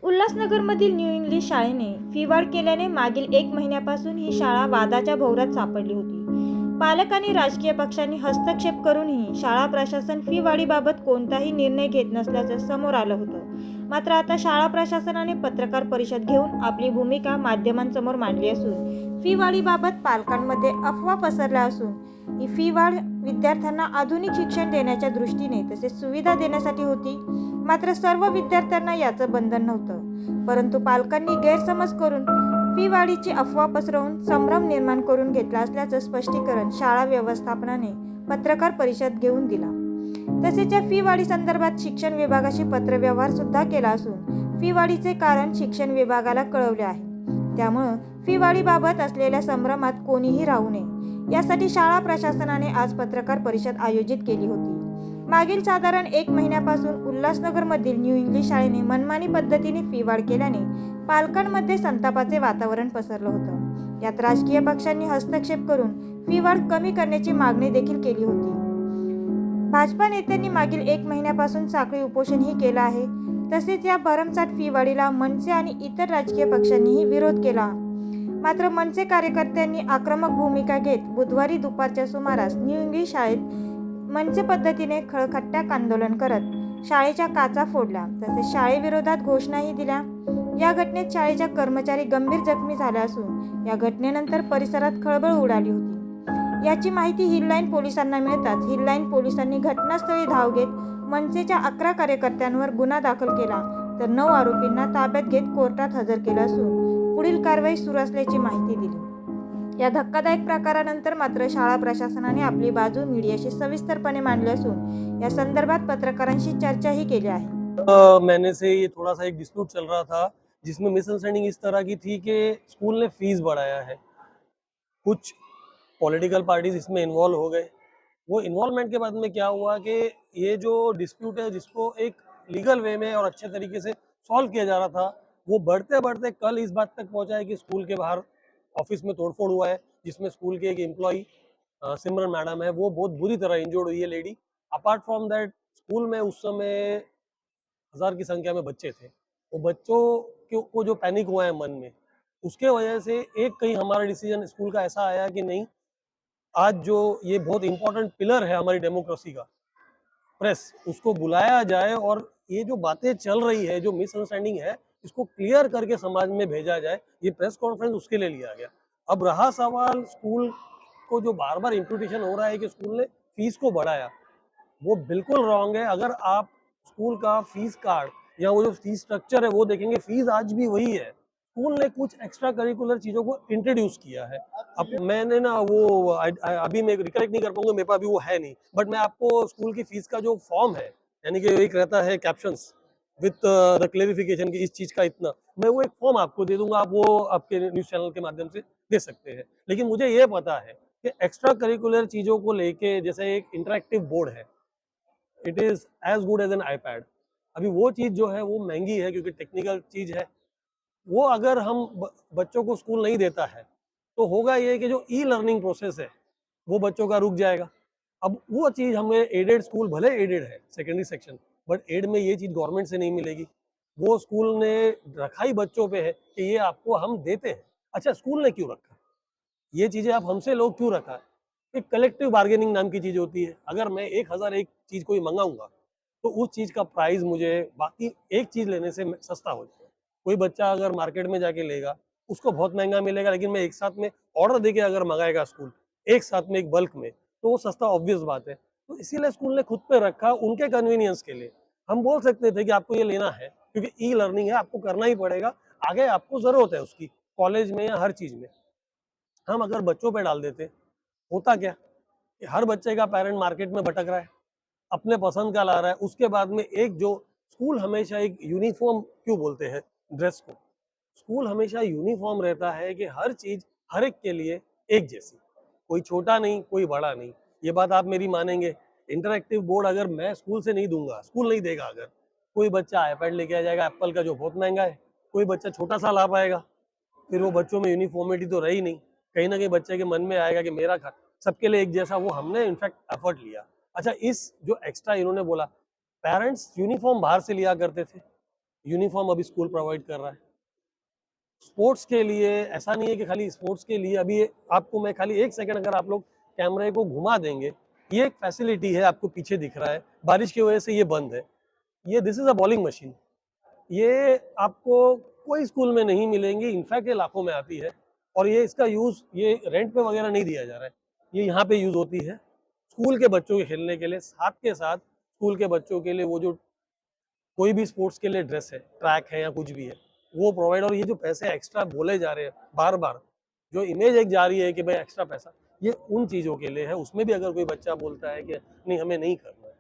उल्हासनगरमधील new English शाळेने फी वाढ केल्याने मागील 1 महिन्यापासून ही शाळा वादाच्या भोवऱ्यात सापडली होती. पालक आणि राजकीय पक्षांनी हस्तक्षेप करूनही शाळा प्रशासन फी वाढीबाबत कोणताही निर्णय घेत नसल्याचं समोर आलं होतं. मात्र आता शाळा प्रशासनाने पत्रकार परिषद घेऊन आपली भूमिका माध्यमांसमोर मांडली असून फी वाढीबाबत पालकांमध्ये अफवा पसरल्या असून ही फी वाढ विद्यार्थ्यांना आधुनिक शिक्षण देण्याच्या दृष्टीने तसेच सुविधा देण्यासाठी होती. मात्र सर्व विद्यार्थ्यांना याचं बंधन नव्हतं, परंतु पालकांनी गैरसमज करून फी वाढीची अफवा पसरवून संभ्रम निर्माण करून घेतला असल्याचं स्पष्टीकरण शाळा व्यवस्थापनाने पत्रकार परिषद घेऊन दिला. तसेच या फी वाढी संदर्भात शिक्षण विभागाशी पत्रव्यवहार सुद्धा केला असून फी वाढीचे कारण शिक्षण विभागाला कळवले आहे. त्यामुळे फी वाढीबाबत असलेल्या संभ्रमात कोणीही राहू नये यासाठी शाळा प्रशासनाने आज पत्रकार परिषद आयोजित केली होती. मागील साधारण 1 महिन्यापासून उल्हासनगरमधील न्यू इंग्लिश शाळेने मनमानी पद्धतीने फी वाढ केल्याने पालकांमध्ये संतापाचे वातावरण पसरलं होतं. यात राजकीय पक्षांनी हस्तक्षेप करून फी वाढ कमी करण्याची मागणी देखील केली होती. भाजपा नेत्यांनी मागील 1 महिन्यापासून साखळी उपोषणही केलं आहे. तसेच या भरमसाठ फी वाढीला मनसे आणि इतर राजकीय पक्षांनीही विरोध केला. मात्र मनसे कार्यकर्त्यांनी आक्रमक भूमिका घेत बुधवारी दुपारच्या सुमारास न्यू इंग्लिश शाळेत मनसे पद्धतीने खळखट्याक आंदोलन करत शाळेच्या काचा फोडल्या तसेच शाळेविरोधात घोषणाही दिल्या. या घटनेत शाळेच्या कर्मचारी गंभीर जखमी झाले असून या घटनेनंतर परिसरात खळबळ उडाली होती. याची माहिती हिललाईन पोलिसांना मिळताच हिललाईन पोलिसांनी घटनास्थळी धाव घेत मनसेच्या 11 कार्यकर्त्यांवर गुन्हा दाखल केला तर 9 आरोपींना ताब्यात घेत कोर्टात हजर केलं असून पुढील कारवाई सुरू असल्याची माहिती दिली. या धक्कादायक प्रकारानंतर मात्र शाळा प्रशासनाने आपली बाजू मीडियाशी सविस्तरपणे मांडली असून या संदर्भात पत्रकारांशी चर्चाही केली आहे. मैंने से ये थोड़ा सा एक डिस्प्यूट चल रहा था जिसमें मिसअंडरस्टैंडिंग इस तरह की थी कि स्कूल ने फीस बढ़ाया है, कुछ पॉलिटिकल पार्टीज इसमें इन्वॉल्व हो गए। वो इन्वॉल्वमेंट के बाद में क्या हुआ कि ये जो डिस्प्यूट है जिसको एक लीगल वे में और अच्छे तरीके से सॉल्व किया जा रहा था, वो बढ़ते बढ़ते कल इस बात तक पहुंचा है कि स्कूल के बाहर ऑफिस में तोड़फोड़ हुआ है, जिसमें स्कूल के एक एम्प्लॉई सिमरन मैडम है, वो बहुत बुरी तरह इंजर्ड हुई है lady. Apart from that school में उस समय 1000 की संख्या में बच्चे थे। वो बच्चों को जो पैनिक हुआ है मन में, उसके वजह से एक कहीं हमारा डिसीजन स्कूल का ऐसा आया कि नहीं, आज जो ये बहुत इंपॉर्टेंट पिलर है हमारी डेमोक्रेसी का, प्रेस, उसको बुलाया जाए और ये जो बातें चल रही है, जो मिसअंडरस्टैंडिंग है, इसको क्लियर करके समाज में भेजा जाए। ये प्रेस कॉन्फ्रेंस उसके लिए लिया गया। अब रहा सवाल स्कूल को जो बार बार इम्प्यूटेशन हो रहा है कि स्कूल ने फीस को बढ़ाया, वो बिल्कुल रॉन्ग है। अगर आप स्कूल का फीस कार्ड या वो जो फीस स्ट्रक्चर है वो देखेंगे, फीस आज भी वही है। स्कूल ने कुछ एक्स्ट्रा करिकुलर चीज़ों को इंट्रोड्यूस किया है। अब मैंने ना वो अभी मैं रिकलेक्ट नहीं कर पाऊंगा, मेरे पास अभी वो है नहीं, बट मैं आपको स्कूल की फीस का जो फॉर्म है, यानी कि एक रहता है कैप्शंस विथ द क्लेरिफिकेशन की इस चीज़ का इतना, मैं वो एक फॉर्म आपको दे दूंगा, आप वो आपके न्यूज़ चैनल के माध्यम से दे सकते हैं। लेकिन मुझे ये पता है कि एक्स्ट्रा करिकुलर चीज़ों को लेके, जैसे एक इंटरेक्टिव बोर्ड है, it is as good as an iPad. अभी वो चीज़ जो है वो महंगी है क्योंकि टेक्निकल चीज़ है। वो अगर हम बच्चों को स्कूल नहीं देता है तो होगा ये कि जो ई लर्निंग प्रोसेस है वो बच्चों का रुक जाएगा। अब वो चीज़ हमें एडेड स्कूल, भले एडेड है सेकेंडरी सेक्शन, बट एड में ये चीज़ गवर्नमेंट से नहीं मिलेगी। वो स्कूल ने रखा ही बच्चों पे है कि ये आपको हम देते हैं। अच्छा, स्कूल ने क्यों रखा ये चीज़ें, आप हमसे लोग क्यों रखा है? एक कलेक्टिव बार्गेनिंग नाम की चीज़ होती है। अगर मैं 1000 एक चीज़ कोई मंगाऊंगा तो उस चीज़ का प्राइस मुझे बाकी एक चीज़ लेने से सस्ता हो जाएगा। कोई बच्चा अगर मार्केट में जाके लेगा उसको बहुत महंगा मिलेगा, लेकिन मैं एक साथ में ऑर्डर देके अगर मंगाएगा स्कूल एक साथ में एक बल्क में, तो वो सस्ता ऑब्वियस बात है। तो इसीलिए स्कूल ने खुद पे रखा उनके कन्वीनियंस के लिए। हम बोल सकते थे कि आपको ये लेना है क्योंकि ई लर्निंग है, आपको करना ही पड़ेगा, आगे आपको ज़रूरत है उसकी, कॉलेज में या हर चीज़ में। हम अगर बच्चों पे डाल देते, होता क्या कि हर बच्चे का पेरेंट मार्केट में भटक रहा है, अपने पसंद का ला रहा है। उसके बाद में एक जो स्कूल हमेशा एक यूनिफॉर्म क्यों बोलते हैं ड्रेस को, स्कूल हमेशा यूनिफॉर्म रहता है कि हर चीज़ हर एक के लिए एक जैसी, कोई छोटा नहीं कोई बड़ा नहीं। ये बात आप मेरी मानेंगे। इंटरेक्टिव बोर्ड अगर मैं स्कूल से नहीं दूंगा, स्कूल नहीं देगा, अगर कोई बच्चा आईपैड लेके आ जाएगा एप्पल का जो बहुत महंगा है, कोई बच्चा छोटा सा ला पाएगा, फिर वो बच्चों में यूनिफॉर्मिटी तो रही नहीं। कहीं ना कहीं बच्चे के मन में आएगा कि मेरा सबके लिए एक जैसा, वो हमने इनफैक्ट एफर्ट लिया। अच्छा, इस जो एक्स्ट्रा इन्होंने बोला, पेरेंट्स यूनिफॉर्म बाहर से लिया करते थे, यूनिफॉर्म अभी स्कूल प्रोवाइड कर रहा है। स्पोर्ट्स के लिए ऐसा नहीं है कि खाली स्पोर्ट्स के लिए, अभी आपको मैं खाली एक सेकंड अगर आप लोग कैमरे को घुमा देंगे, ये एक फैसिलिटी है, आपको पीछे दिख रहा है, बारिश की वजह से ये बंद है। ये this is a bowling machine, ये आपको कोई स्कूल में नहीं मिलेंगी, इनफैक्ट ये लाखों में आती है। और ये इसका यूज ये रेंट पे वगैरह नहीं दिया जा रहा है, ये यहाँ पे यूज होती है स्कूल के बच्चों के खेलने के लिए। साथ के साथ स्कूल के बच्चों के लिए वो जो कोई भी स्पोर्ट्स के लिए ड्रेस है, ट्रैक है या कुछ भी है, वो प्रोवाइड। और ये जो पैसे एक्स्ट्रा बोले जा रहे हैं बार बार, जो इमेज एक जा रही है कि भाई एक्स्ट्रा पैसा, ये उन चीज़ों के लिए है। उसमें भी अगर कोई बच्चा बोलता है कि नहीं हमें नहीं करना है,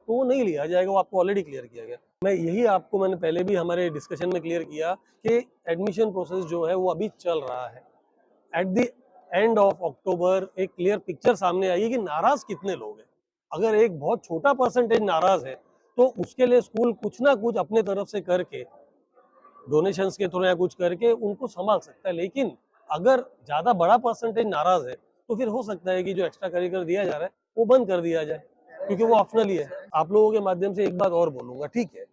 तो वो नहीं लिया जाएगा, वो आपको ऑलरेडी क्लियर किया गया। मैं यही आपको, मैंने पहले भी हमारे डिस्कशन में क्लियर किया कि एडमिशन प्रोसेस जो है वो अभी चल रहा है। At the end of October एक क्लियर पिक्चर सामने आई है कि नाराज कितने लोग हैं। अगर एक बहुत छोटा परसेंटेज नाराज है, तो उसके लिए स्कूल कुछ ना कुछ अपने तरफ से करके, डोनेशंस के थ्रू या कुछ करके उनको संभाल सकता है। लेकिन अगर ज़्यादा बड़ा परसेंटेज नाराज है, तो फिर हो सकता है कि जो एक्स्ट्रा करिकुलर दिया जा रहा है वो बंद कर दिया जाए, क्योंकि वो ऑप्शनल ही है। आप लोगों के माध्यम से एक बात और बोलूँगा, ठीक है,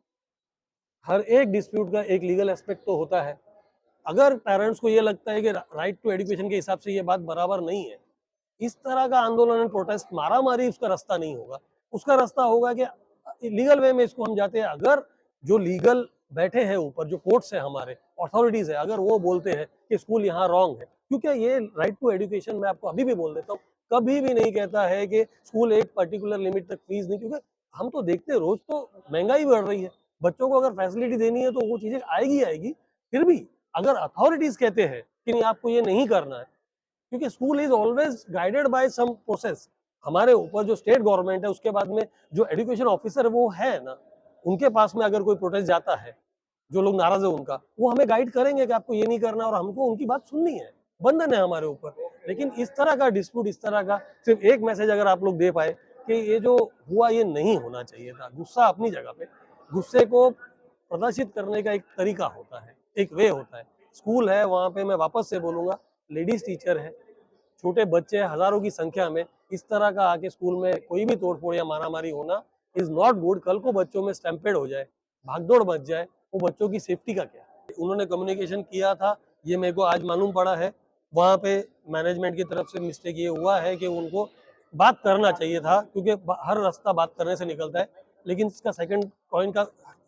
हर एक डिस्प्यूट का एक लीगल एस्पेक्ट तो होता है। अगर पेरेंट्स को ये लगता है कि राइट टू एजुकेशन के हिसाब से ये बात बराबर नहीं है, इस तरह का आंदोलन एंड प्रोटेस्ट, मारा-मारी उसका रास्ता नहीं होगा। उसका रास्ता होगा कि लीगल वे में इसको हम जाते हैं। अगर जो लीगल बैठे हैं ऊपर, जो कोर्ट्स हैं हमारे, अथॉरिटीज़ है, अगर वो बोलते हैं कि स्कूल यहाँ रॉन्ग है, क्योंकि ये राइट टू एजुकेशन मैं आपको अभी भी बोल देता हूँ, कभी भी नहीं कहता है कि स्कूल एक पर्टिकुलर लिमिट तक फीस नहीं, क्योंकि हम तो देखते हैं रोज़ तो महँगाई बढ़ रही है। बच्चों को अगर फैसिलिटी देनी है तो वो चीज़ें आएगी आएगी। फिर भी अगर अथॉरिटीज़ कहते हैं कि नहीं आपको ये नहीं करना है, क्योंकि school is always guided by some process. हमारे ऊपर जो स्टेट गवर्नमेंट है, उसके बाद में जो एजुकेशन ऑफिसर वो है ना, उनके पास में अगर कोई प्रोटेस्ट जाता है, जो लोग नाराज है उनका, वो हमें गाइड करेंगे कि आपको ये नहीं करना, और हमको उनकी बात सुननी है, बंधन है हमारे ऊपर। लेकिन इस तरह का डिस्प्यूट, इस तरह का सिर्फ एक मैसेज अगर आप लोग दे पाए कि ये जो हुआ ये नहीं होना चाहिए था। गुस्सा अपनी जगह पे, गुस्से को प्रदर्शित करने का एक तरीका होता है, एक वे होता है। स्कूल है, वहाँ पे मैं वापस से बोलूँगा, लेडीज टीचर है, छोटे बच्चे हैं हज़ारों की संख्या में, इस तरह का आके स्कूल में कोई भी तोड़-फोड़ या मारा-मारी होना इज़ नॉट गुड। कल को बच्चों में स्टैम्पेड हो जाए, भाग-दौड़ मच जाए, वो बच्चों की सेफ्टी का क्या है? उन्होंने कम्युनिकेशन किया था, ये मेरे को आज मालूम पड़ा है। वहाँ पे मैनेजमेंट की तरफ से मिस्टेक ये हुआ है कि उनको बात करना चाहिए था, क्योंकि हर रास्ता बात करने से निकलता है। लेकिन इसका सेकंड कॉइन का,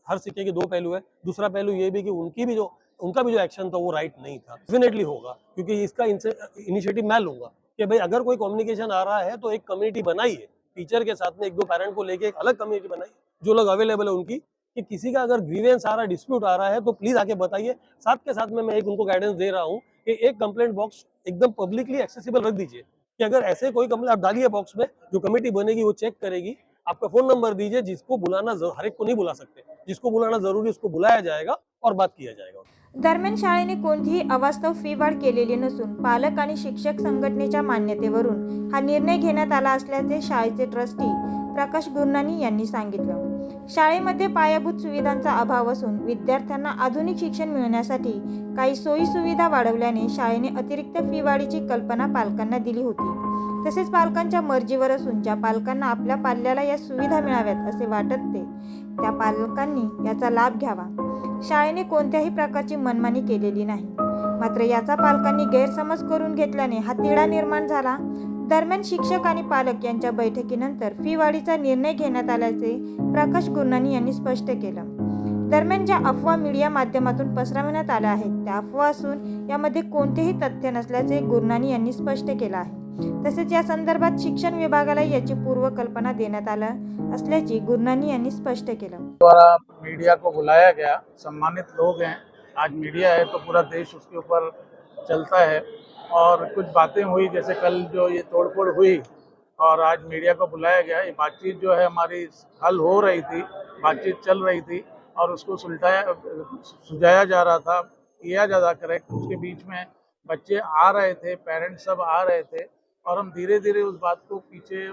हर सिक्के के 2 पहलू है। दूसरा पहलू ये भी कि उनका भी जो एक्शन था वो राइट नहीं था। डेफिनेटली होगा, क्योंकि इसका इनिशिएटिव मैं लूँगा कि भाई अगर कोई कम्युनिकेशन आ रहा है तो एक कम्युनिटी बनाइए, टीचर के साथ में 1-2 पेरेंट को लेके एक अलग कम्युनिटी बनाइए, जो लोग अवेलेबल है उनकी, कि किसी का अगर ग्रीवेंस आ रहा है, डिस्प्यूट आ रहा है, तो प्लीज़ आके बताइए। साथ के साथ में मैं एक उनको गाइडेंस दे रहा हूँ कि एक कंप्लेंट बॉक्स एकदम पब्लिकली एक्सेसिबल रख दीजिए, कि अगर ऐसे कोई कंप्लेंट आप डालिए बॉक्स में, जो कमिटी बनेगी वो चेक करेगी। आपका फ़ोन नंबर दीजिए, जिसको बुलाना हर एक को नहीं बुला सकते, जिसको बुलाना ज़रूरी उसको बुलाया जाएगा और बात किया जाएगा। दरम्यान शाळेने कोणतीही अवास्तव फी वाढ केलेली नसून पालक आणि शिक्षक संघटनेच्या मान्यतेवरून हा निर्णय घेण्यात आला असल्याचे शाळेचे ट्रस्टी प्रकाश गुरनानी यांनी सांगितलं. शाळेमध्ये पायाभूत सुविधांचा अभाव असून विद्यार्थ्यांना आधुनिक शिक्षण मिळण्यासाठी काही सोयी सुविधा वाढवल्याने शाळेने अतिरिक्त फी वाढीची कल्पना पालकांना दिली होती. तसेच पालकांच्या मर्जीवर असून ज्या पालकांना आपल्या पाल्याला या सुविधा मिळाव्यात असे वाटत त्या पालकांनी याचा लाभ घ्यावा. शाळेने कोणत्याही प्रकारची मनमानी केलेली नाही. मात्र याचा पालकांनी गैरसमज करून घेतल्याने हा तिढा निर्माण झाला. दरम्यान शिक्षक आणि पालक यांच्या बैठकीनंतर फी वाढीचा निर्णय घेण्यात आल्याचे प्रकाश गुरनानी यांनी स्पष्ट केलं. दरम्यान ज्या अफवा मीडिया माध्यमातून पसरवण्यात आल्या आहेत त्या अफवा असून यामध्ये कोणतेही तथ्य नसल्याचे गुरनानी यांनी स्पष्ट केलं आहे. तसेच या संदर्भात शिक्षण विभागाला याची पूर्वकल्पना देण्यात आलं असल्याचे गुरनानी यांनी स्पष्ट केलं. द्वारा मीडिया को बुलाया गया, सम्मानित लोग हैं, आज मीडिया है तो पूरा देश उसके ऊपर चलता है। और कुछ बातें हुई, जैसे कल जो ये तोड़फोड़ हुई और आज मीडिया को बुलाया गया, ये बातचीत जो है हमारी हल हो रही थी, बातचीत चल रही थी और उसको सुलझाया जा रहा था, किया जा रहा करेक्ट। उसके बीच में बच्चे आ रहे थे, पेरेंट्स सब आ रहे थे और हम धीरे धीरे उस बात को पीछे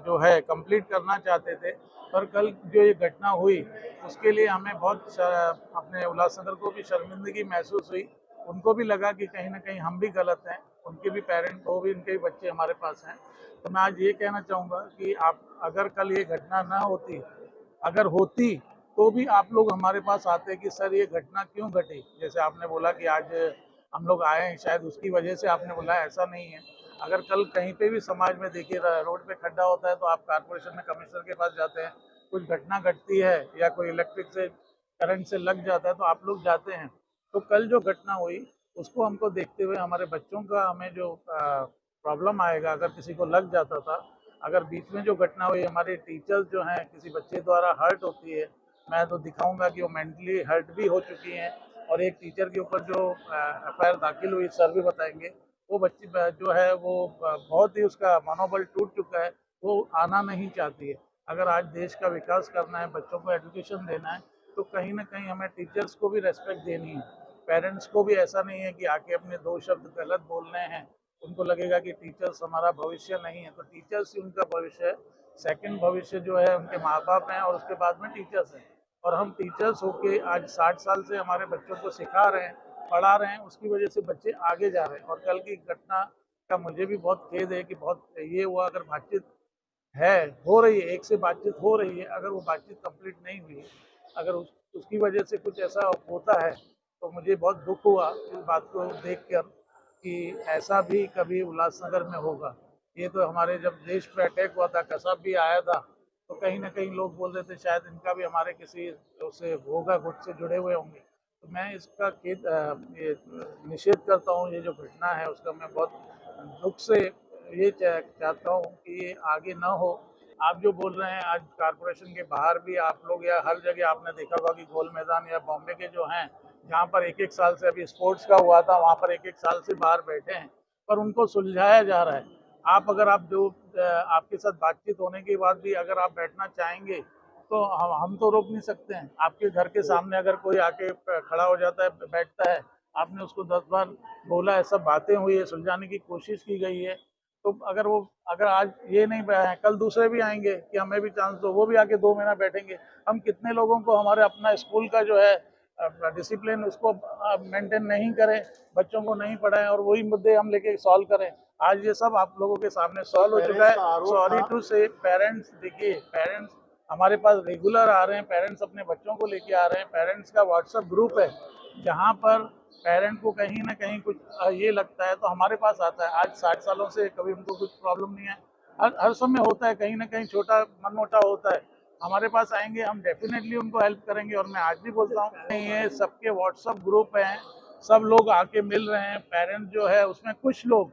जो है कंप्लीट करना चाहते थे। पर कल जो ये घटना हुई उसके लिए हमें बहुत अपने उल्लासनगर को भी शर्मिंदगी महसूस हुई। उनको भी लगा कि कहीं ना कहीं हम भी गलत हैं, उनके भी पेरेंट, वो भी उनके भी बच्चे हमारे पास हैं। तो मैं आज ये कहना चाहूँगा कि आप, अगर कल ये घटना ना होती, अगर होती तो भी आप लोग हमारे पास आते कि सर ये घटना क्यों घटी। जैसे आपने बोला कि आज हम लोग आए हैं, शायद उसकी वजह से आपने बोला, ऐसा नहीं है। अगर कल कहीं पे भी समाज में देखिए रोड पे खड्डा होता है तो आप कारपोरेशन में कमिश्नर के पास जाते हैं, कुछ घटना घटती है या कोई इलेक्ट्रिक से करंट से लग जाता है तो आप लोग जाते हैं। तो कल जो घटना हुई उसको हमको देखते हुए हमारे बच्चों का हमें जो प्रॉब्लम आएगा, अगर किसी को लग जाता था, अगर बीच में जो घटना हुई हमारे टीचर्स जो हैं किसी बच्चे द्वारा हर्ट होती है, मैं तो दिखाऊंगा कि वो मेंटली हर्ट भी हो चुकी हैं। और एक टीचर के ऊपर जो एफआईआर दाखिल हुई, सर भी बताएंगे, वो बच्ची जो है वो बहुत ही उसका मनोबल टूट चुका है, वो आना नहीं चाहती है। अगर आज देश का विकास करना है, बच्चों को एजुकेशन देना है, तो कहीं ना कहीं हमें टीचर्स को भी रेस्पेक्ट देनी है। पेरेंट्स को भी ऐसा नहीं है कि आके अपने दो शब्द गलत बोलने हैं, उनको लगेगा कि टीचर्स हमारा भविष्य नहीं है। तो टीचर्स ही उनका भविष्य है। सेकंड भविष्य जो है उनके माँ बाप हैं और उसके बाद में टीचर्स हैं। और हम टीचर्स होके आज 60 साल से हमारे बच्चों को सिखा रहे हैं, पढ़ा रहे हैं, उसकी वजह से बच्चे आगे जा रहे हैं। और कल की घटना का मुझे भी बहुत खेद है कि बहुत ये हुआ। अगर बातचीत है, हो रही है, एक से बातचीत हो रही है, अगर वो बातचीत कंप्लीट नहीं हुई, अगर उसकी वजह से कुछ ऐसा होता है तो मुझे बहुत दुख हुआ इस बात को देखकर कि ऐसा भी कभी उल्लासनगर में होगा। ये तो हमारे जब देश पे अटैक हुआ था, कसाब भी आया था, तो कहीं ना कहीं लोग बोल रहे थे शायद इनका भी हमारे किसी उससे होगा, गुट से जुड़े हुए होंगे। तो मैं इसका ये निषेध करता हूँ। ये जो घटना है उसका मैं बहुत दुख से ये चाहता हूँ कि ये आगे ना हो। आप जो बोल रहे हैं, आज कॉरपोरेशन के बाहर भी आप लोग या हर जगह आपने देखा होगा कि गोल मैदान या बॉम्बे के जो हैं, जहाँ पर एक एक साल से, अभी स्पोर्ट्स का हुआ था, वहाँ पर एक एक साल से बाहर बैठे हैं, पर उनको सुलझाया जा रहा है। आप अगर आप जो आपके साथ बातचीत होने के बाद भी अगर आप बैठना चाहेंगे तो हम तो रोक नहीं सकते हैं। आपके घर के सामने अगर कोई आके खड़ा हो जाता है, बैठता है, आपने उसको 10 बार बोला है, सब बातें हुई है, सुलझाने की कोशिश की गई है, तो अगर आज ये नहीं बैठे हैं, कल दूसरे भी आएंगे कि हमें भी चांस दो, वो भी आके 2 महीना बैठेंगे। हम कितने लोगों को हमारे अपना स्कूल का जो है डिसिप्लिन उसको मेंटेन नहीं करें, बच्चों को नहीं पढ़ाएं और वही मुद्दे हम लेके सॉल्व करें। आज ये सब आप लोगों के सामने सॉल्व हो चुका है। सॉरी टू से पेरेंट्स, देखिए पेरेंट्स हमारे पास रेगुलर आ रहे हैं, पेरेंट्स अपने बच्चों को लेके आ रहे हैं। पेरेंट्स का व्हाट्सएप ग्रुप है जहाँ पर पेरेंट को कहीं ना कहीं कुछ ये लगता है तो हमारे पास आता है। आज 60 सालों से कभी उनको कुछ प्रॉब्लम नहीं है। हर समय होता है, कहीं ना कहीं छोटा मनमुटाव होता है, हमारे पास आएंगे, हम डेफिनेटली उनको हेल्प करेंगे। और मैं आज भी बोलता हूँ, ये सबके व्हाट्सएप ग्रुप हैं, सब लोग आके मिल रहे हैं। पेरेंट्स जो है उसमें कुछ लोग,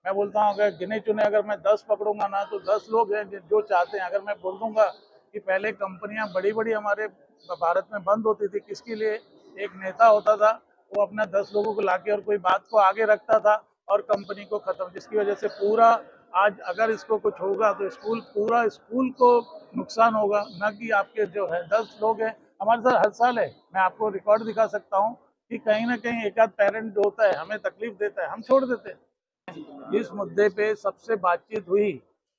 मैं बोलता हूँ अगर गिने चुने, अगर मैं 10 पकड़ूंगा ना तो 10 लोग हैं जो चाहते हैं। अगर मैं बोल दूंगा कि पहले कंपनियां बड़ी बड़ी हमारे भारत में बंद होती थी, किसके लिए? एक नेता होता था, वो अपना 10 लोगों को लाके और कोई बात को आगे रखता था और कंपनी को खत्म, जिसकी वजह से पूरा, आज अगर इसको कुछ होगा तो पूरा स्कूल को नुकसान होगा, ना कि आपके जो है 10 लोग हैं। हमारे साथ हर साल है, मैं आपको रिकॉर्ड दिखा सकता हूँ कि कहीं ना कहीं एक आध पेरेंट होता है, हमें तकलीफ देता है, हम छोड़ देते हैं। इस मुद्दे पे सबसे बातचीत हुई,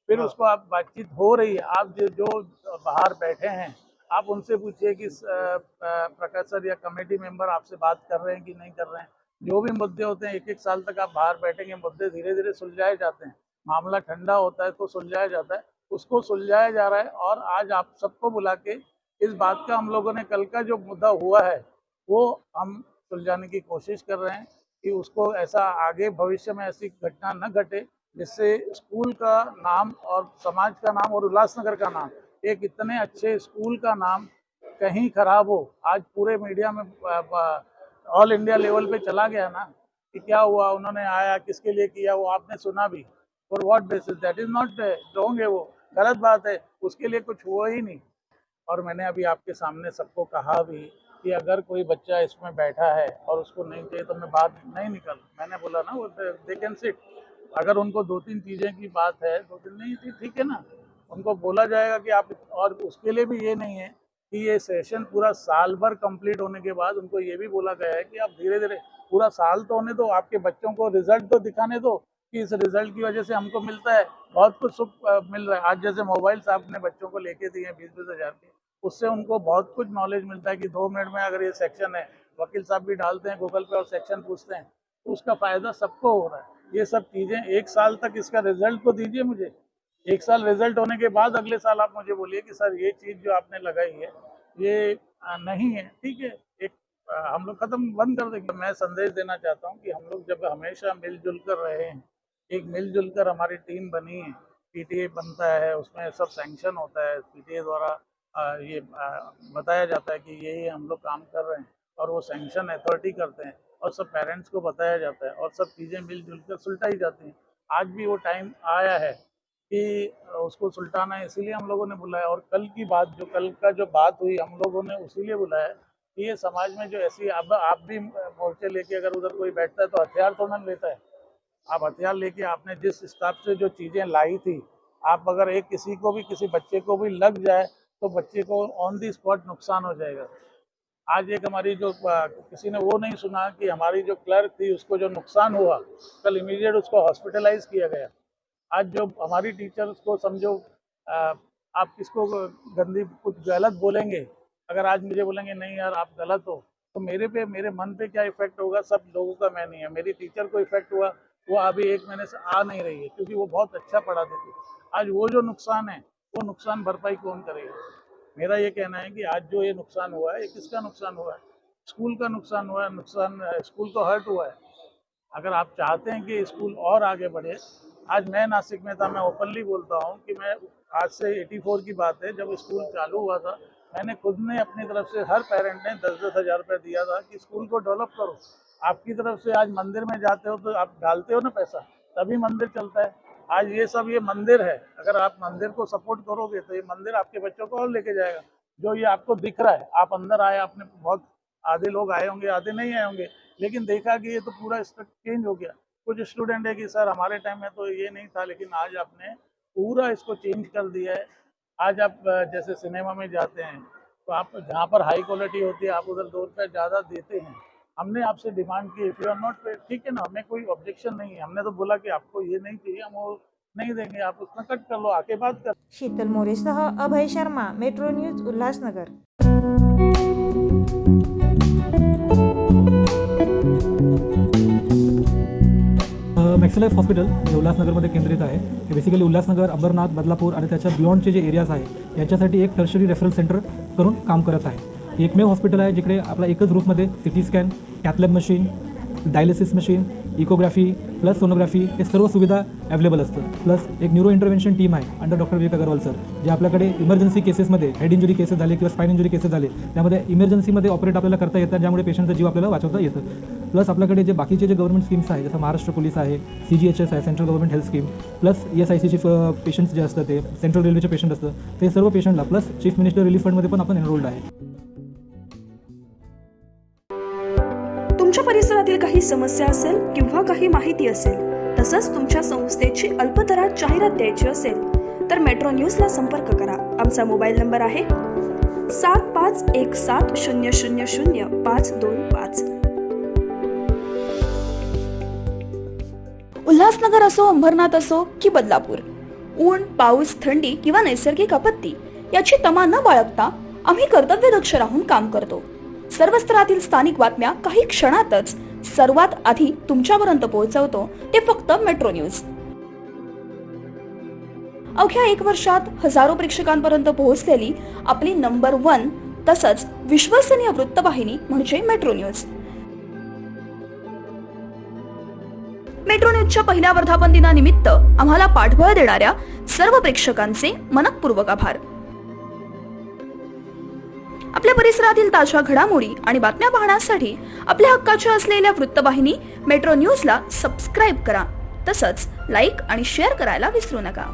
फिर उसको आप बातचीत हो रही है। आप जो बाहर बैठे हैं, आप उनसे पूछिए कि प्रकाश सर या कमेटी मेंबर आपसे बात कर रहे हैं कि नहीं कर रहे हैं। जो भी मुद्दे होते हैं, एक एक साल तक आप बाहर बैठेंगे, मुद्दे धीरे धीरे सुलझाए जाते हैं। मामला ठंडा होता है तो सुलझाया जाता है, उसको सुलझाया जा रहा है। और आज आप सबको बुला के इस बात का, हम लोगों ने कल का जो मुद्दा हुआ है वो हम सुलझाने की कोशिश कर रहे हैं कि उसको ऐसा आगे भविष्य में ऐसी घटना न घटे, जिससे स्कूल का नाम और समाज का नाम और उल्लासनगर का नाम, एक इतने अच्छे स्कूल का नाम कहीं खराब हो। आज पूरे मीडिया में ऑल इंडिया लेवल पे चला गया ना कि क्या हुआ, उन्होंने आया, किसके लिए किया, वो आपने सुना भी। For what basis? That is not wrong है, वो गलत बात है, उसके लिए कुछ हुआ ही नहीं। और मैंने अभी आपके सामने सबको कहा भी कि अगर कोई बच्चा इसमें बैठा है और उसको नहीं चाहिए तो मैं बात नहीं निकल, मैंने बोला ना, वो दे कैन सिट। अगर उनको 2-3 चीज़ें की बात है, 2-3 नहीं थी, ठीक है ना, उनको बोला जाएगा कि आप, और उसके लिए भी ये नहीं है कि ये सेशन पूरा साल भर कंप्लीट होने के बाद उनको ये भी बोला गया है कि आप धीरे धीरे पूरा साल तो होने दो, आपके बच्चों को रिजल्ट तो दिखाने दो कि इस रिजल्ट की वजह से हमको मिलता है, बहुत कुछ सुख मिल रहा है। आज जैसे मोबाइल्स आपने बच्चों को लेके दिए 20-20 हज़ार के, उससे उनको बहुत कुछ नॉलेज मिलता है कि 2 मिनट में अगर ये सेक्शन है, वकील साहब भी डालते हैं गूगल पे और सेक्शन पूछते हैं, तो उसका फ़ायदा सबको हो रहा है। ये सब चीज़ें 1 साल तक इसका रिजल्ट तो दीजिए मुझे। 1 साल रिजल्ट होने के बाद अगले साल आप मुझे बोलिए कि सर ये चीज़ जो आपने लगाई है ये नहीं है, ठीक है, एक हम लोग खत्म बंद कर देंगे। मैं संदेश देना चाहता हूँ कि हम लोग जब हमेशा मिलजुल कर रहे हैं, एक मिलजुल कर हमारी टीम बनी है, पीटीए बनता है, उसमें सब सैंक्शन होता है, पीटीए द्वारा ये बताया जाता है कि ये हम लोग काम कर रहे हैं और वो सैंक्शन अथॉरिटी करते हैं और सब पेरेंट्स को बताया जाता है और सब चीज़ें मिलजुल कर सुलटाई जाती हैं। आज भी वो टाइम आया है कि उसको सुलटाना है, इसीलिए हम लोगों ने बुलाया। और कल की बात कल का जो बात हुई हम लोगों ने उसीलिए बुलाया कि ये समाज में जो ऐसी अब आप भी मोर्चे लेके अगर उधर कोई बैठता है तो हथियार तो न लेता है। आप हथियार लेके आपने जिस हिसाब से जो चीज़ें लाई थी, आप अगर एक किसी को भी किसी बच्चे को भी लग जाए तो बच्चे को ऑन दी स्पॉट नुकसान हो जाएगा। आज एक हमारी जो किसी ने वो नहीं सुना कि हमारी जो क्लर्क थी उसको जो नुकसान हुआ, कल इमीडिएट उसको हॉस्पिटलाइज किया गया। आज जो हमारी टीचर्स को समझो आप किसको गंदी कुछ गलत बोलेंगे, अगर आज मुझे बोलेंगे नहीं यार आप गलत हो, तो मेरे मन पे क्या इफेक्ट होगा, सब लोगों का मैं नहीं है। मेरी टीचर को इफेक्ट हुआ, वो अभी 1 महीने से आ नहीं रही है क्योंकि वो बहुत अच्छा पढ़ाती थी। आज वो जो नुकसान है वो नुकसान भरपाई कौन करेगा? मेरा ये कहना है कि आज जो ये नुकसान हुआ है, ये किसका नुकसान हुआ है? स्कूल का नुकसान हुआ है। नुकसान स्कूल तो हर्ट हुआ है। अगर आप चाहते हैं कि स्कूल और आगे बढ़े, आज मैं नासिक में था, मैं ओपनली बोलता हूँ कि मैं आज से 84 की बात है, जब स्कूल चालू हुआ था, मैंने खुद ने अपनी तरफ से हर पेरेंट ने 10-10 हज़ार रुपये दिया था कि स्कूल को डेवलप करो। आपकी तरफ से आज मंदिर में जाते हो तो आप डालते हो ना पैसा, तभी मंदिर चलता है। आज ये मंदिर है, अगर आप मंदिर को सपोर्ट करोगे तो ये मंदिर आपके बच्चों को और लेके जाएगा। जो ये आपको दिख रहा है, आप अंदर आए, आपने बहुत आधे लोग आए होंगे, आधे नहीं आए होंगे, लेकिन देखा कि ये तो पूरा इसका चेंज हो गया। कुछ स्टूडेंट है कि सर हमारे टाइम में तो ये नहीं था, लेकिन आज आपने पूरा इसको चेंज कर दिया है। आज आप जैसे सिनेमा में जाते हैं तो आप जहाँ पर हाई क्वालिटी होती है आप उधर 2 रुपये ज़्यादा देते हैं। हमने आपसे डिमांड की, इफ़ यू आर नॉट पे, ठीक है ना, हमें कोई ऑब्जेक्शन नहीं है। हमने तो बोला कि आपको ये नहीं चाहिए, हम वो नहीं देंगे, आप उसमें कट कर लो, आके बात कर। शीतल मोरेसह Abhay Sharma, metro news, Ulhasnagar. Maxlife hospital जे उल्हासनगरमध्ये केंद्रित आहे, हे बेसिकली उल्हासनगर, अंबरनाथ, बदलापूर आणि त्याच्या बियॉन्डचे जे एरियाज आहे याच्यासाठी एक टर्शरी रेफरल सेंटर करून काम करत आहे। हे एकमेव हॉस्पिटल आहे जिकडे आपला एकच रूफमध्ये CT scan, cath lab machine, dialysis machine, echography plus sonography हे सर्व सुविधा अवेलेबल असतं। प्लस एक न्यूरो इंटरव्हेन्शन टीम आहे under doctor Vivek Agarwal sir, जे आपल्याकडे इमर्जन्सी केसेसमध्ये हेड इंजुरी केसेस झाले किंवा स्पाइन इंजुरी केसेस झाले त्यामध्ये इमर्जन्सीमध्ये ऑपरेट आपल्याला करता येतात, ज्यामुळे पेशंटचा जीव आपल्याला वाचवता येतं। प्लस आपल्याकडे जे बाकीचे जे गव्हर्नमेंट स्कीम्स आहे, जसं महाराष्ट्र पोलीस आहे, CGHS आहे, central government health scheme, plus ESICचे पेशंट्स जे असतात ते सेंट्रल रेल्वेचे पेशंट असतं, ते सर्व पेशंटला प्लस चीफ मिनिस्टर रिलीफ फंडमध्ये पण आपण एनरोल्ड आहे। तुमच्या परिसरातील काही समस्या असेल किंवा काही माहिती असेल, तसंच तुमच्या संस्थेची अल्पदरात जाहिरात द्यायची असेल तर मेट्रो न्यूजला संपर्क करा। आमचा मोबाईल नंबर आहे 7517000525। उल्हासनगर असो, अंबरनाथ असो की बदलापूर, ऊन, पाऊस, थंडी किंवा नैसर्गिक आपत्ती याची तमा न बाळगता आम्ही कर्तव्यदक्ष राहून काम करतो। सर्व स्तरातील स्थानिक बातम्या काही क्षणातच सर्वात आधी तुमच्यापर्यंत पोहोचवतो, ते फक्त मेट्रो न्यूज। अवघ्या 1 वर्षात हजारो प्रेक्षकांपर्यंत पोहोचलेली आपली नंबर 1 तसंच विश्वसनीय वृत्तवाहिनी म्हणजे मेट्रो न्यूज। मेट्रो न्यूजच्या पहिल्या वर्धापन दिनानिमित्त आम्हाला पाठबळ देणाऱ्या सर्व प्रेक्षकांचे मनपूर्वक आभार। आपल्या परिसरातील ताज्या घडामोडी आणि बातम्या पाहण्यासाठी आपल्या हक्काच्या असलेल्या वृत्तवाहिनी मेट्रो न्यूजला सबस्क्राईब करा, तसंच लाईक आणि शेअर करायला विसरू नका।